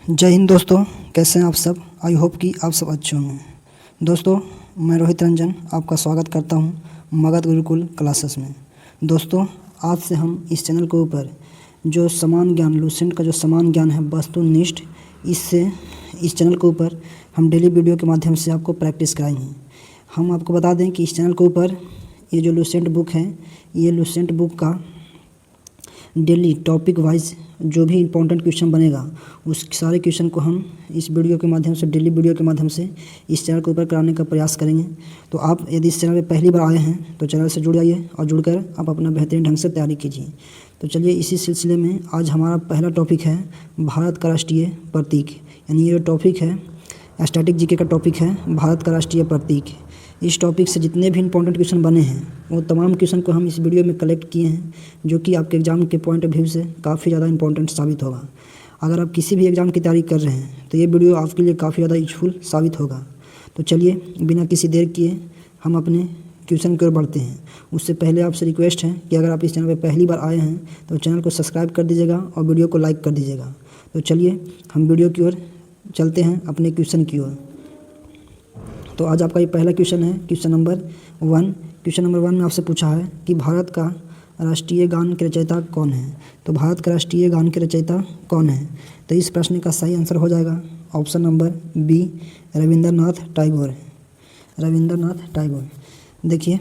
जय हिंद दोस्तों, कैसे हैं आप सब। आई होप कि आप सब अच्छे होंगे। दोस्तों, मैं रोहित रंजन आपका स्वागत करता हूं मगध गुरुकुल क्लासेस में। दोस्तों, आज से हम इस चैनल के ऊपर जो समान ज्ञान लूसेंट का जो समान ज्ञान है वस्तुनिष्ठ, इससे इस चैनल के ऊपर हम डेली वीडियो के माध्यम से आपको प्रैक्टिस कराएंगे। हम आपको बता दें कि इस चैनल के ऊपर ये जो लूसेंट बुक है, ये लूसेंट बुक का डेली टॉपिक वाइज जो भी इम्पोर्टेंट क्वेश्चन बनेगा उस सारे क्वेश्चन को हम इस वीडियो के माध्यम से डेली वीडियो के माध्यम से इस चैनल के ऊपर कराने का प्रयास करेंगे। तो आप यदि इस चैनल पे पहली बार आए हैं तो चैनल से जुड़ जाइए और जुड़कर आप अपना बेहतरीन ढंग से तैयारी कीजिए। तो चलिए, इसी सिलसिले में आज हमारा पहला टॉपिक है भारत का राष्ट्रीय प्रतीक। यानी ये जो टॉपिक है स्टैटिक जीके का टॉपिक है भारत का राष्ट्रीय प्रतीक। इस टॉपिक से जितने भी इंपॉर्टेंट क्वेश्चन बने हैं वो तमाम क्वेश्चन को हम इस वीडियो में कलेक्ट किए हैं, जो कि आपके एग्ज़ाम के पॉइंट ऑफ व्यू से काफ़ी ज़्यादा इंपॉर्टेंट साबित होगा। अगर आप किसी भी एग्ज़ाम की तैयारी कर रहे हैं तो ये वीडियो आपके लिए काफ़ी ज़्यादा यूजफुल साबित होगा। तो चलिए, बिना किसी देर किए हम अपने क्वेश्चन की ओर बढ़ते हैं। उससे पहले आपसे रिक्वेस्ट है कि अगर आप इस चैनल पर पहली बार आए हैं तो चैनल को सब्सक्राइब कर दीजिएगा और वीडियो को लाइक कर दीजिएगा। तो चलिए, हम वीडियो की ओर चलते हैं, अपने क्वेश्चन की ओर। तो आज आपका ये पहला क्वेश्चन है, क्वेश्चन नंबर 1। क्वेश्चन नंबर 1 में आपसे पूछा है कि भारत का राष्ट्रीय गान के रचयिता कौन है। तो भारत का राष्ट्रीय गान के रचयिता कौन है। तो इस प्रश्न का सही आंसर हो जाएगा option number B, Rabindranath Tagore. Rabindranath Tagore. देखिए,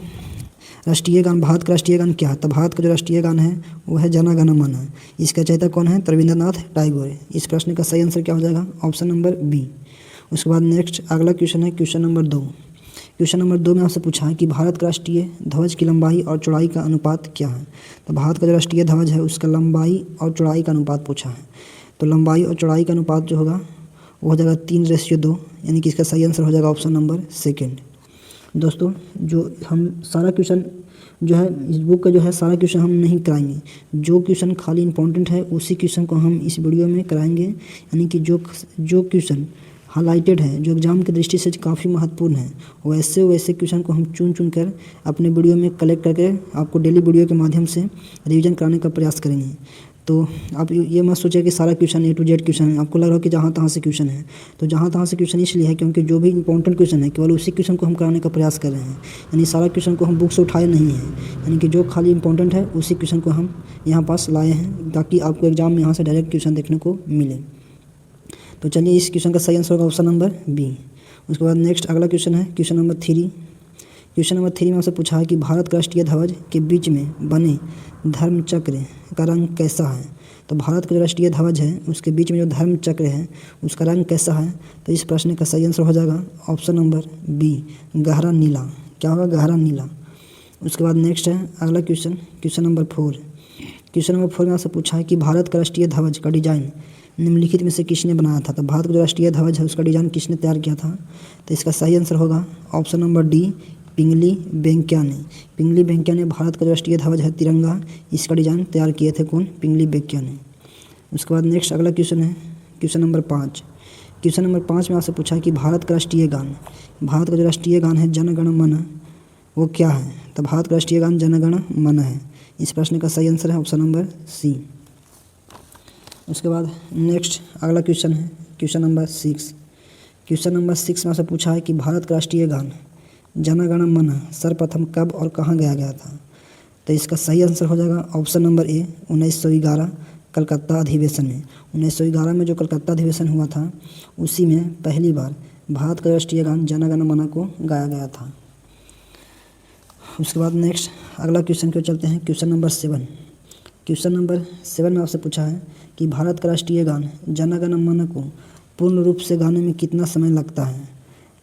राष्ट्रीय गान, भारत का राष्ट्रीय गान क्या है। तो भारत का जो राष्ट्रीय गान है वो है जन गण मन। इसका रचयिता कौन है। तो रविंद्रनाथ टैगोर। इस प्रश्न का सही आंसर क्या हो जाएगा, ऑप्शन नंबर बी। उसके बाद नेक्स्ट अगला क्वेश्चन है, क्वेश्चन नंबर 2। क्वेश्चन नंबर 2 में आपसे पूछा है कि भारत का राष्ट्रीय ध्वज की लंबाई और चौड़ाई का अनुपात क्या है। तो भारत का जो राष्ट्रीय ध्वज है उसका लंबाई और चौड़ाई का अनुपात पूछा है। तो लंबाई और चौड़ाई का अनुपात जो होगा वो हो जाएगा 3:2, यानी कि इसका सही आंसर हो जाएगा ऑप्शन नंबर सेकेंड। दोस्तों, जो हम सारा क्वेश्चन जो है इस बुक का जो है सारा क्वेश्चन हम नहीं कराएंगे। जो क्वेश्चन खाली इंपॉर्टेंट है उसी क्वेश्चन को हम इस वीडियो में कराएंगे। यानी कि जो क्वेश्चन हाईलाइटेड है, जो एग्ज़ाम की दृष्टि से काफ़ी महत्वपूर्ण है, वैसे क्वेश्चन को हम चुन कर अपने वीडियो में कलेक्ट करके आपको डेली वीडियो के माध्यम से रिवीजन कराने का प्रयास करेंगे। तो आप ये मत सोचिए कि सारा question A to Z question है, आपको लग रहा हो कि जहाँ तहाँ से क्वेश्चन है। तो जहाँ तहाँ से क्वेश्चन इसलिए है क्योंकि जो भी इंपॉर्टेंट क्वेश्चन है केवल उसी क्वेश्चन को हम कराने का प्रयास कर रहे हैं। यानी सारा क्वेश्चन को हम बुक से उठाए नहीं हैं, यानी कि जो खाली इंपॉर्टेंट है उसी क्वेश्चन को हम यहाँ पास लाए हैं ताकि आपको एग्ज़ाम में यहाँ से डायरेक्ट क्वेश्चन देखने को मिले। तो चलिए, इस क्वेश्चन का सही आंसर होगा ऑप्शन नंबर बी। उसके बाद नेक्स्ट अगला क्वेश्चन है, क्वेश्चन नंबर 3। क्वेश्चन नंबर 3 में आपसे पूछा है कि भारत का राष्ट्रीय ध्वज के बीच में बने धर्म चक्र का रंग कैसा है। तो भारत का जो राष्ट्रीय ध्वज है उसके बीच में जो धर्म चक्र है उसका रंग कैसा है। तो इस प्रश्न का सही आंसर हो जाएगा ऑप्शन नंबर बी, गहरा नीला। क्या होगा, गहरा नीला। उसके बाद नेक्स्ट है अगला question, question number 4। Question number 4 में आपसे पूछा है कि भारत का राष्ट्रीय ध्वज का डिजाइन निम्नलिखित में से किसने बनाया था। तो भारत का जो राष्ट्रीय ध्वज है उसका डिजाइन किसने तैयार किया था। तो इसका सही आंसर होगा ऑप्शन नंबर डी, पिंगली वेंकैया ने। पिंगली वेंकैया ने भारत का जो राष्ट्रीय ध्वज है तिरंगा, इसका डिजाइन तैयार किए थे कौन, पिंगली वेंकैया ने। उसके बाद नेक्स्ट अगला क्वेश्चन है, क्वेश्चन नंबर 5। क्वेश्चन नंबर 5 में आपसे पूछा है कि भारत का राष्ट्रीय गान, भारत का जो राष्ट्रीय गान है जन गण मन, वो क्या है। तो भारत का राष्ट्रीय गान जन गण मन है। इस प्रश्न का सही आंसर है ऑप्शन नंबर सी। उसके बाद नेक्स्ट अगला क्वेश्चन है, क्वेश्चन नंबर 6। क्वेश्चन नंबर 6 में आपसे पूछा है कि भारत का राष्ट्रीय गान जन गण मन सर्वप्रथम कब और कहाँ गाया गया था। तो इसका सही आंसर हो जाएगा ऑप्शन नंबर ए, 1911 कलकत्ता अधिवेशन में। 1911 में जो कलकत्ता अधिवेशन हुआ था उसी में पहली बार भारत का राष्ट्रीय गान जन गण मन को गाया गया था। उसके बाद नेक्स्ट अगला क्वेश्चन को चलते हैं, क्वेश्चन नंबर 7। क्वेश्चन नंबर 7 में आपसे पूछा है कि भारत का राष्ट्रीय गान जन गण मन को पूर्ण रूप से गाने में कितना समय लगता है।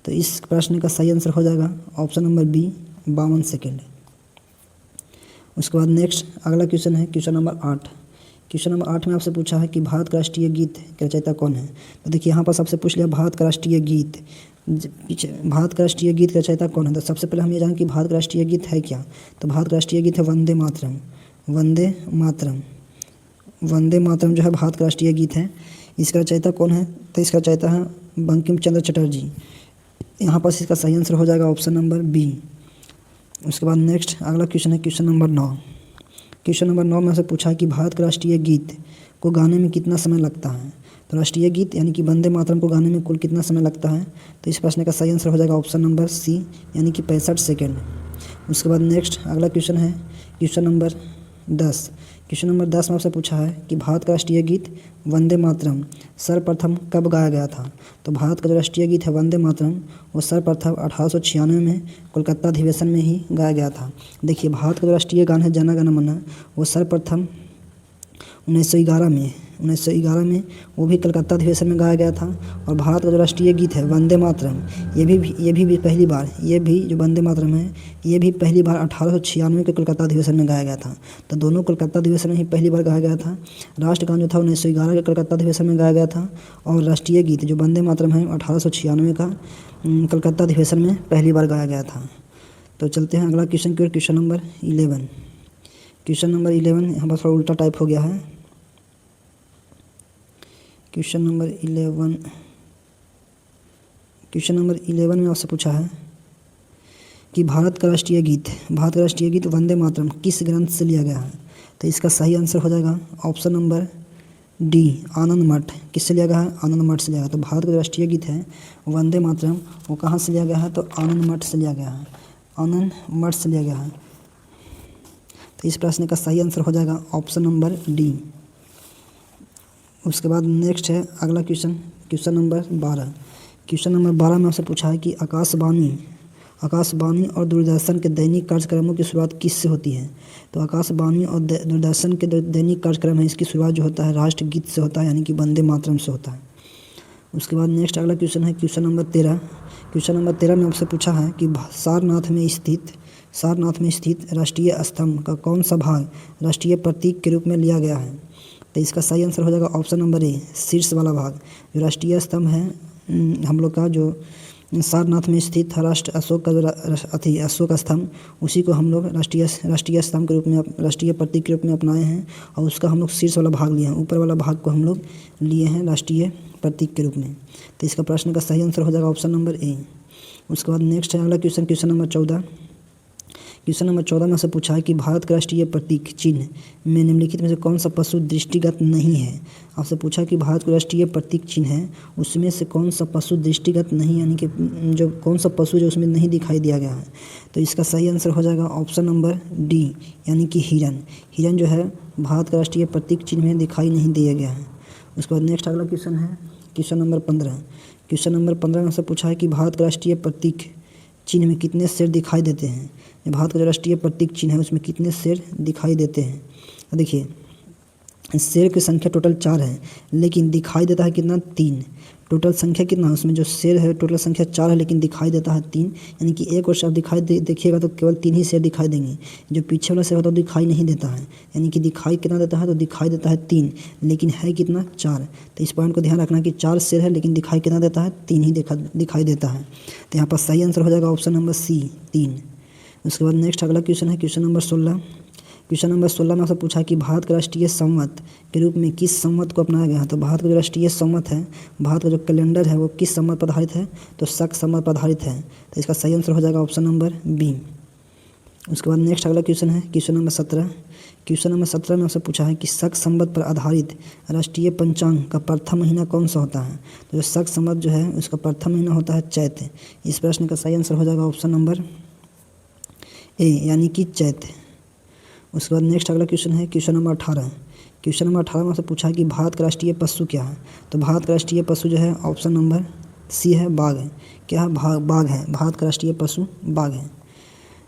तो इस प्रश्न का सही आंसर हो जाएगा ऑप्शन नंबर बी, 52 सेकेंड। उसके बाद नेक्स्ट अगला क्वेश्चन है, क्वेश्चन नंबर 8। क्वेश्चन नंबर 8 में आपसे पूछा है कि भारत का राष्ट्रीय गीत के रचयिता कौन है। तो देखिए, यहाँ पर आपसे पूछ लिया भारत का राष्ट्रीय गीत, पीछे भारत का राष्ट्रीय गीत का रचयिता कौन है। तो सबसे पहले हम ये जानें कि भारत का राष्ट्रीय गीत है क्या। तो भारत का राष्ट्रीय गीत है वंदे मातरम। वंदे मातरम, वंदे मातरम जो है भारत का राष्ट्रीय गीत है। इसका रचयिता कौन है। तो इसका रचयिता है बंकिम चंद्र चटर्जी। यहाँ पर इसका सही आंसर हो जाएगा ऑप्शन नंबर बी। उसके बाद नेक्स्ट अगला क्वेश्चन है, क्वेश्चन नंबर 9। क्वेश्चन नंबर 9 में से पूछा है कि भारत का राष्ट्रीय गीत को गाने में कितना समय लगता है। तो राष्ट्रीय गीत यानी कि वंदे मातरम को गाने में कुल कितना समय लगता है? तो इस प्रश्न का सही आंसर हो जाएगा ऑप्शन नंबर सी, यानी कि 65 सेकेंड। उसके बाद नेक्स्ट अगला क्वेश्चन है क्वेश्चन नंबर 10। क्वेश्चन नंबर 10 में आपसे पूछा है कि भारत का राष्ट्रीय गीत वंदे मातरम सर्वप्रथम कब गाया गया था? तो भारत का जो राष्ट्रीय गीत है वंदे मातरम वो सर्वप्रथम 1896 में कोलकाता अधिवेशन में ही गाया गया था। देखिए, भारत का जो राष्ट्रीय गान है जन गण मन वो सर्वप्रथम 1911 में वो भी कलकत्ता अधिवेशन में गाया गया था। और भारत का जो राष्ट्रीय गीत है वंदे मातरम ये भी पहली बार, ये भी जो वंदे मातरम है ये भी पहली बार 1896 के कलकत्ता अधिवेशन में गाया गया था। तो दोनों कलकत्ता अधिवेशन में ही पहली बार गाया गया था। राष्ट्रगान जो था 1911 के कलकत्ता अधिवेशन में गाया गया था, और राष्ट्रीय गीत जो वंदे मातरम है 1896 का कलकत्ता अधिवेशन में पहली बार गाया गया था। तो चलते हैं अगला क्वेश्चन की ओर। Question number 11। क्वेश्चन नंबर 11 यहाँ पर थोड़ा उल्टा टाइप हो गया है। क्वेश्चन नंबर 11 में आपसे पूछा है कि भारत का राष्ट्रीय गीत वंदे मातरम किस ग्रंथ से लिया गया है? तो इसका सही आंसर हो जाएगा ऑप्शन नंबर डी, आनंद मठ। किससे लिया गया है? आनंद मठ से लिया गया। तो भारत का राष्ट्रीय गीत है वंदे मातरम वो कहाँ से लिया गया है? तो आनंद मठ से लिया गया है, आनंद मठ से लिया गया है। तो इस प्रश्न का सही आंसर हो जाएगा ऑप्शन नंबर डी। उसके बाद नेक्स्ट है अगला question, question number 12। Question number 12 में आपसे पूछा है कि आकाशवाणी और दूरदर्शन के दैनिक कार्यक्रमों की शुरुआत किससे होती है? तो आकाशवाणी और दूरदर्शन के दैनिक कार्यक्रम है इसकी शुरुआत जो होता है राष्ट्रगीत से होता है, यानी कि वंदे मातरम से होता है। उसके बाद नेक्स्ट अगला क्वेश्चन है क्वेश्चन नंबर 13। क्वेश्चन नंबर 13 में आपसे पूछा है कि सारनाथ में स्थित राष्ट्रीय स्तंभ का कौन सा भाग राष्ट्रीय प्रतीक के रूप में लिया गया है? तो इसका सही आंसर हो जाएगा ऑप्शन नंबर ए, शीर्ष वाला भाग। जो राष्ट्रीय स्तंभ है हम लोग का जो सारनाथ में स्थित था राष्ट्र अशोक का जो अशोक स्तंभ, उसी को हम लोग राष्ट्रीय स्तंभ के रूप में राष्ट्रीय प्रतीक के रूप में अपनाए हैं, और उसका हम लोग शीर्ष वाला भाग लिए हैं, ऊपर वाला भाग को हम लोग लिए हैं राष्ट्रीय प्रतीक के रूप में। तो इसका प्रश्न का सही आंसर हो जाएगा ऑप्शन नंबर ए। उसके बाद नेक्स्ट है अगला question, question number 14। Question number 14 में से पूछा है कि भारत का राष्ट्रीय प्रतीक चिन्ह में निम्नलिखित में से कौन सा पशु दृष्टिगत नहीं है? आपसे पूछा कि भारत का राष्ट्रीय प्रतीक चिन्ह है उसमें से कौन सा पशु दृष्टिगत नहीं, यानी कि जो कौन सा पशु जो उसमें नहीं दिखाई दिया गया है? तो इसका सही आंसर हो जाएगा ऑप्शन नंबर डी, यानी कि हिरन जो है भारत का राष्ट्रीय प्रतीक चिन्ह में दिखाई नहीं दिया गया है। उसके बाद नेक्स्ट अगला क्वेश्चन है क्वेश्चन नंबर 15। क्वेश्चन नंबर 15 में से पूछा है कि भारत का राष्ट्रीय प्रतीक चिन्ह में कितने शेर दिखाई देते हैं? भारत का जो राष्ट्रीय प्रतीक चिन्ह है उसमें कितने शेर दिखाई देते हैं? देखिए, शेर की संख्या टोटल 4 है, लेकिन दिखाई देता है कितना? 3। टोटल संख्या कितना है उसमें? जो शेर है टोटल संख्या 4 है, लेकिन दिखाई देता है 3, यानी कि एक और शेर दिखाई देखिएगा तो केवल 3 ही शेर दिखाई देंगे। जो पीछे वाला शेर होता है तो दिखाई नहीं देता है, यानी कि दिखाई कितना देता है? तो दिखाई देता है 3, लेकिन है कितना? 4। तो इस पॉइंट को ध्यान रखना कि 4 शेर है लेकिन दिखाई कितना देता है? 3 ही दिखाई देता है। तो यहाँ पर सही आंसर हो जाएगा ऑप्शन नंबर सी, 3। उसके बाद नेक्स्ट अगला क्वेश्चन है क्वेश्चन नंबर 16। क्वेश्चन नंबर 16 में आपसे पूछा कि भारत का राष्ट्रीय संवत के रूप में किस संवत को अपनाया गया है? तो भारत का जो राष्ट्रीय संवत है, भारत का जो कैलेंडर है वो किस संवत पर आधारित है? तो शक संवत पर आधारित है। तो इसका सही आंसर हो जाएगा ऑप्शन नंबर बी। उसके बाद नेक्स्ट अगला क्वेश्चन है क्वेश्चन नंबर 17। क्वेश्चन नंबर 17 में आपसे पूछा है कि शक संवत पर आधारित राष्ट्रीय पंचांग का प्रथम महीना कौन सा होता है? तो जो शक संवत जो है उसका प्रथम महीना होता है चैत। इस प्रश्न का सही आंसर हो जाएगा ऑप्शन नंबर ए, यानी कि चैत। उसके बाद नेक्स्ट अगला क्वेश्चन है क्वेश्चन नंबर 18। क्वेश्चन नंबर 18 में से पूछा है कि भारत का राष्ट्रीय पशु क्या है? तो भारत का राष्ट्रीय पशु जो है ऑप्शन नंबर सी है, बाघ है। क्या है? बाघ है। भारत का राष्ट्रीय पशु बाघ है।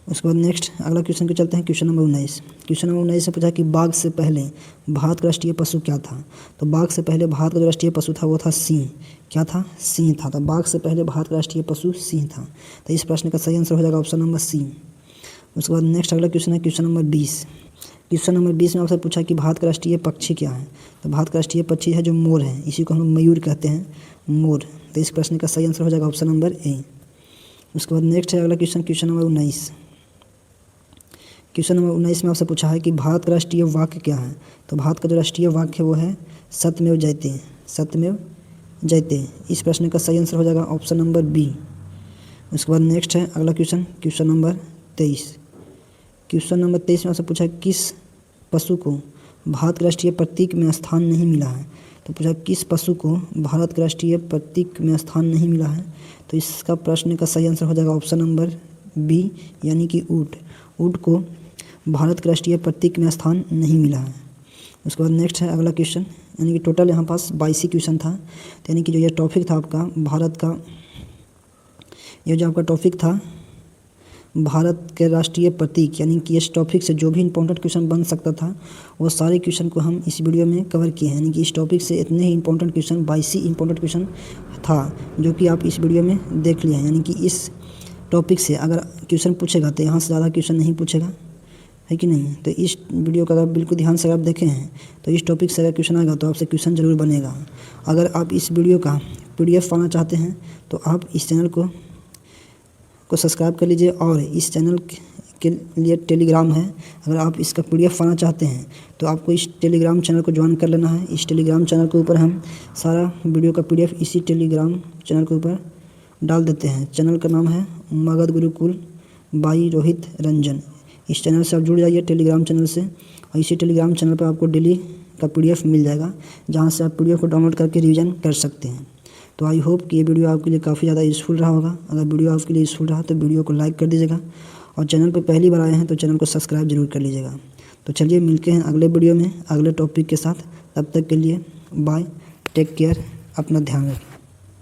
उसके बाद नेक्स्ट अगला क्वेश्चन को चलते हैं क्वेश्चन नंबर 19। क्वेश्चन नंबर 19 से पूछा कि बाघ से पहले भारत का राष्ट्रीय पशु क्या था? तो बाघ से पहले भारत का जो राष्ट्रीय पशु था वो था सिंह। क्या था? सिंह था। तो बाघ से पहले भारत का राष्ट्रीय पशु सिंह था। तो इस प्रश्न का सही आंसर हो जाएगा ऑप्शन नंबर सी। उसके बाद नेक्स्ट अगला क्वेश्चन है क्वेश्चन नंबर 20। क्वेश्चन नंबर 20 में आपसे पूछा कि भारत का राष्ट्रीय पक्षी क्या है? तो भारत का राष्ट्रीय पक्षी है जो मोर है, इसी को हम लोग मयूर कहते हैं, मोर। तो इस प्रश्न का सही आंसर हो जाएगा ऑप्शन नंबर ए। उसके बाद नेक्स्ट है अगला question question number 19। Question number 19 में आपसे पूछा है कि भारत का राष्ट्रीय वाक्य क्या है? तो भारत का जो राष्ट्रीय वाक्य है वो है सत्यमेव जयते, सत्यमेव जयते। इस प्रश्न का सही आंसर हो जाएगा ऑप्शन नंबर बी। उसके बाद नेक्स्ट है अगला question question number 23। Question number 23 में आपसे पूछा है किस पशु को भारत के राष्ट्रीय प्रतीक में स्थान नहीं मिला है। तो पूछा किस पशु को भारत के राष्ट्रीय प्रतीक में स्थान नहीं मिला है। तो इसका प्रश्न का सही आंसर हो जाएगा ऑप्शन नंबर बी, यानी कि ऊँट। ऊँट को भारत के राष्ट्रीय प्रतीक में स्थान नहीं मिला है। उसके बाद नेक्स्ट है अगला क्वेश्चन, यानी कि टोटल यहाँ पास 22 क्वेश्चन था। तो यानी कि जो ये टॉपिक था आपका भारत का, ये जो आपका टॉपिक था भारत के राष्ट्रीय प्रतीक, यानी कि इस टॉपिक से जो भी इंपॉर्टेंट क्वेश्चन बन सकता था वो सारे क्वेश्चन को हम इस वीडियो में कवर किए हैं। यानी कि इस टॉपिक से इतने ही इंपॉर्टेंट क्वेश्चन 22 इंपॉर्टेंट क्वेश्चन था जो कि आप इस वीडियो में देख लिए हैं। यानी कि इस टॉपिक से अगर क्वेश्चन पूछेगा तो यहाँ से ज़्यादा क्वेश्चन नहीं पूछेगा, है कि नहीं। तो इस वीडियो का अगर बिल्कुल ध्यान से अगर आप देखे हैं तो इस टॉपिक से अगर क्वेश्चन आएगा तो आपसे क्वेश्चन जरूर बनेगा। अगर आप इस वीडियो का PDF पाना चाहते हैं तो आप इस चैनल को सब्सक्राइब कर लीजिए, और इस चैनल के लिए टेलीग्राम है। अगर आप इसका PDF पाना चाहते हैं तो आपको इस टेलीग्राम चैनल को ज्वाइन कर लेना है। इस टेलीग्राम चैनल के ऊपर हम सारा वीडियो का PDF इसी टेलीग्राम चैनल के ऊपर डाल देते हैं। चैनल का नाम है मगध गुरुकुल बाई रोहित रंजन। इस चैनल से आप जुड़ जाइए टेलीग्राम चैनल से, और इसी टेलीग्राम चैनल पर आपको डेली का PDF मिल जाएगा, जहां से आप PDF को डाउनलोड करके रिवीजन कर सकते हैं। तो आई होप कि ये वीडियो आपके लिए काफ़ी ज़्यादा यूज़फुल रहा होगा। अगर वीडियो आपके लिए यूज़फुल रहा तो वीडियो को लाइक कर दीजिएगा, और चैनल पर पहली बार आए हैं तो चैनल को सब्सक्राइब जरूर कर लीजिएगा। तो चलिए मिलते हैं अगले वीडियो में अगले टॉपिक के साथ। तब तक के लिए बाय, टेक केयर, अपना ध्यान रखें।